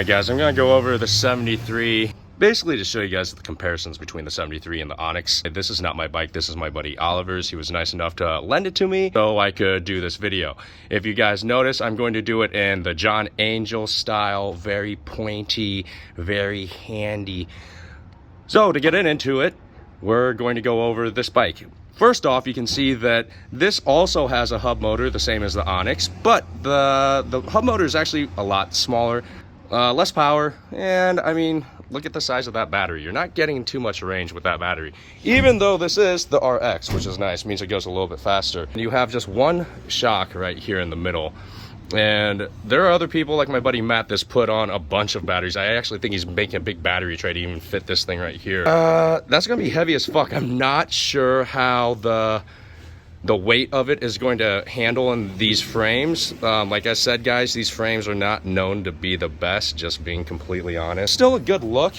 Alright guys, I'm gonna go over the 73, basically to show you guys the comparisons between the 73 and the Onyx. This is not my bike, this is my buddy Oliver's. He was nice enough to lend it to me so I could do this video. If you guys notice, I'm going to do it in the John Angel style, very pointy, very handy. So to get into it, we're going to go over this bike. First off, you can see that this also has a hub motor, the same as the Onyx, but the hub motor is actually a lot smaller, less power, and I mean, look at the size of that battery. You're not getting too much range with that battery, even though this is the RX, which is nice, means it goes a little bit faster. You have just one shock right here in the middle. And there are other people like my buddy Matt that's put on a bunch of batteries. I actually think he's making a big battery tray to even fit this thing right here. That's gonna be heavy as fuck. I'm not sure how the weight of it is going to handle in these frames. Like I said, guys, these frames are not known to be the best, just being completely honest. Still a good look.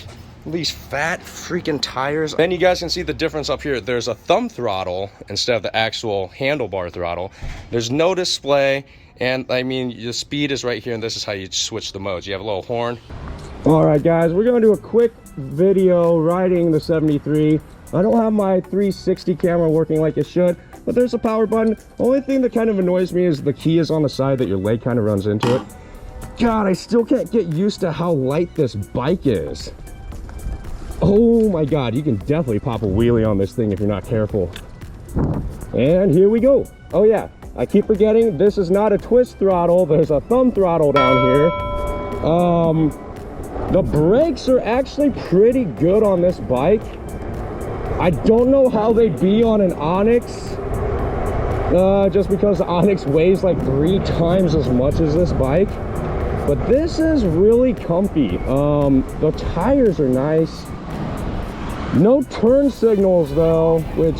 These fat freaking tires. Then you guys can see the difference up here. There's a thumb throttle instead of the actual handlebar throttle. There's no display. And I mean, the speed is right here, and this is how you switch the modes. You have a little horn. All right, guys, we're gonna do a quick video riding the 73. I don't have my 360 camera working like it should, but there's a power button. Only thing that kind of annoys me is the key is on the side that your leg kind of runs into it. God, I still can't get used to how light this bike is. Oh my God, you can definitely pop a wheelie on this thing if you're not careful. And here we go. Oh yeah. I keep forgetting this is not a twist throttle. There's a thumb throttle down here. The brakes are actually pretty good on this bike. I don't know how they'd be on an Onyx, just because the Onyx weighs like 3 times as much as this bike. But this is really comfy. The tires are nice. No turn signals though, which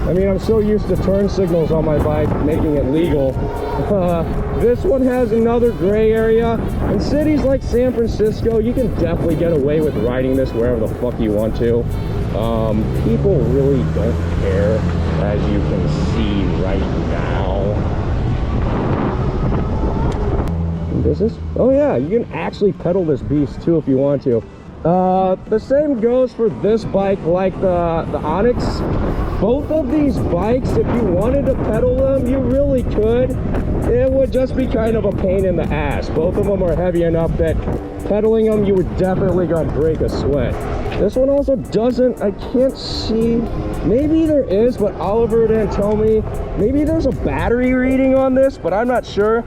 I mean, I'm so used to turn signals on my bike, making it legal. This one has another gray area. In cities like San Francisco, you can definitely get away with riding this wherever the fuck you want to. People really don't care, as you can see right now. This is, oh yeah, you can actually pedal this beast too if you want to. The same goes for this bike like the Onyx. Both of these bikes, if you wanted to pedal them, you really could. It would just be kind of a pain in the ass. Both of them are heavy enough that pedaling them, you would definitely gonna break a sweat. This one also doesn't, I can't see, maybe there is, but Oliver didn't tell me. Maybe there's a battery reading on this, but I'm not sure.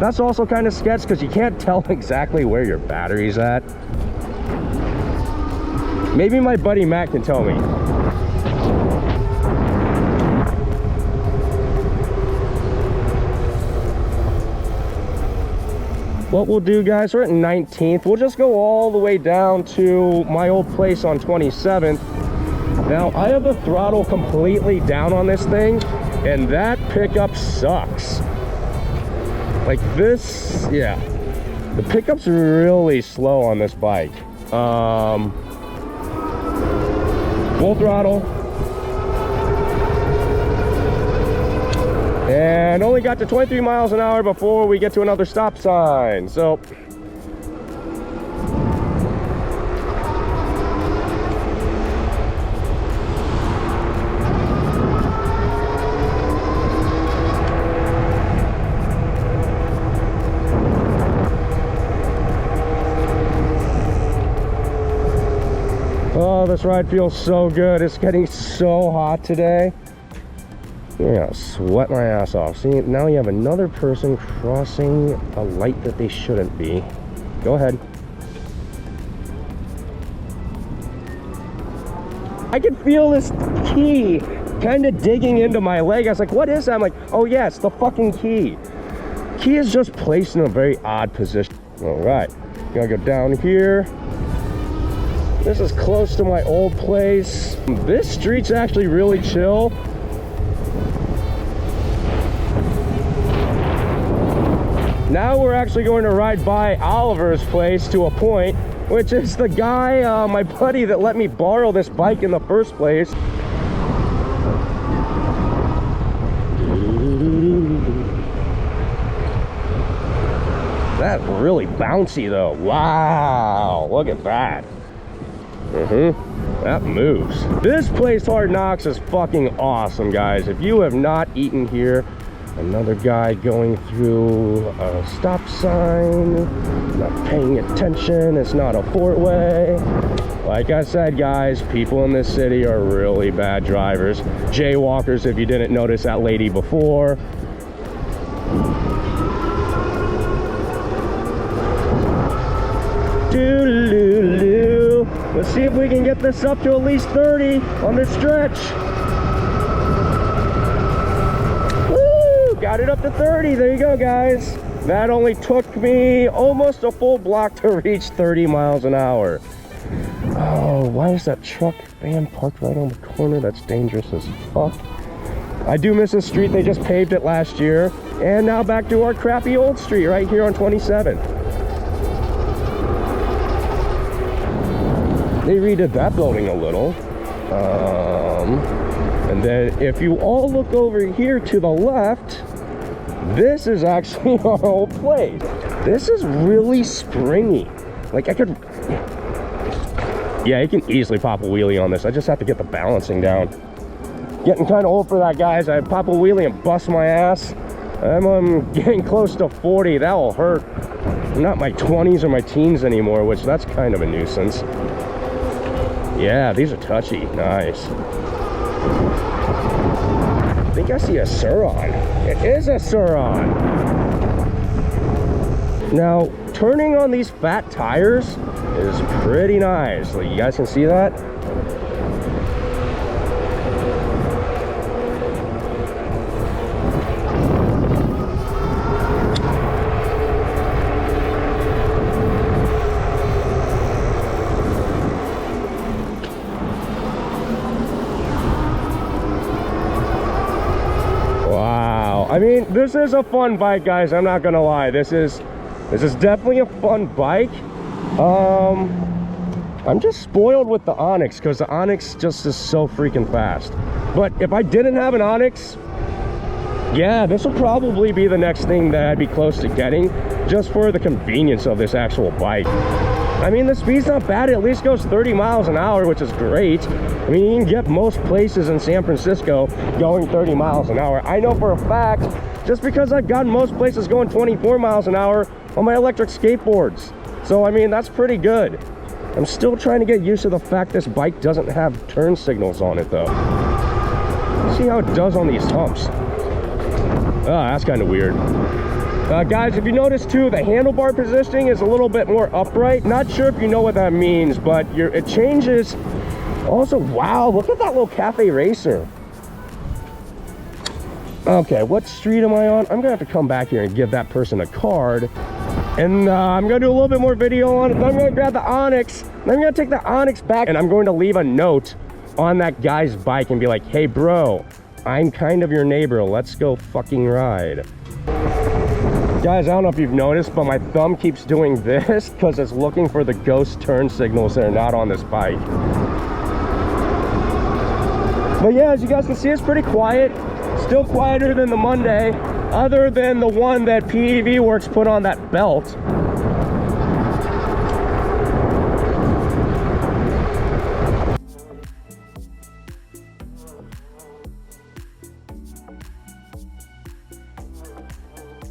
That's also kind of sketch because you can't tell exactly where your battery's at. Maybe my buddy Matt can tell me. What we'll do, guys, we're at 19th. We'll just go all the way down to my old place on 27th. Now, I have the throttle completely down on this thing, and that pickup sucks. Like this, yeah. The pickup's really slow on this bike. Full throttle. And only got to 23 miles an hour before we get to another stop sign. So oh, this ride feels so good. It's getting so hot today. I'm gonna sweat my ass off. See, now you have another person crossing a light that they shouldn't be. Go ahead. I could feel this key kind of digging into my leg. I was like, what is that? I'm like, oh yeah, it's the fucking key. Key is just placed in a very odd position. All right, gotta go down here. This is close to my old place. This street's actually really chill. Now we're actually going to ride by Oliver's place to a point, which is the guy, my buddy that let me borrow this bike in the first place. That's really bouncy though. Wow, look at that. That moves. This place, Hard Knocks, is fucking awesome, guys. If you have not eaten here, another guy going through a stop sign, not paying attention. It's not a four-way. Like I said, guys, people in this city are really bad drivers. Jaywalkers, if you didn't notice that lady before. Doo-doo-doo. Let's see if we can get this up to at least 30 on this stretch. Woo! Got it up to 30. There you go, guys. That only took me almost a full block to reach 30 miles an hour. Oh, why is that truck van parked right on the corner? That's dangerous as fuck. I do miss this street. They just paved it last year. And now back to our crappy old street right here on 27. They redid that building a little. And then if you all look over here to the left, this is actually our old place. This is really springy. Like I could, yeah, you can easily pop a wheelie on this. I just have to get the balancing down. Getting kind of old for that, guys. I pop a wheelie and bust my ass. I'm getting close to 40. That will hurt. I'm not my 20s or my teens anymore, which that's kind of a nuisance. Yeah, these are touchy. Nice. I think I see a Suron. It is a Suron. Now, turning on these fat tires is pretty nice. Like, you guys can see that? I mean, this is a fun bike, guys. I'm not gonna lie. This is definitely a fun bike. I'm just spoiled with the Onyx because the Onyx just is so freaking fast. But if I didn't have an Onyx, yeah, this will probably be the next thing that I'd be close to getting, just for the convenience of this actual bike. I mean, the speed's not bad. It at least goes 30 miles an hour, which is great. I mean, you can get most places in San Francisco going 30 miles an hour. I know for a fact, just because I've gotten most places going 24 miles an hour on my electric skateboards. So, I mean, that's pretty good. I'm still trying to get used to the fact this bike doesn't have turn signals on it, though. Let's see how it does on these humps. Oh, that's kind of weird. Guys, if you notice too, the handlebar positioning is a little bit more upright. Not sure if you know what that means, but it changes. Also, wow, look at that little cafe racer. Okay, what street am I on? I'm gonna have to come back here and give that person a card. And I'm gonna do a little bit more video on it. Then I'm gonna grab the Onyx. And I'm gonna take the Onyx back and I'm going to leave a note on that guy's bike and be like, hey bro, I'm kind of your neighbor. Let's go fucking ride. Guys, I don't know if you've noticed, but my thumb keeps doing this because it's looking for the ghost turn signals that are not on this bike. But yeah, as you guys can see, it's pretty quiet. Still quieter than the Monday, other than the one that PEV Works put on that belt.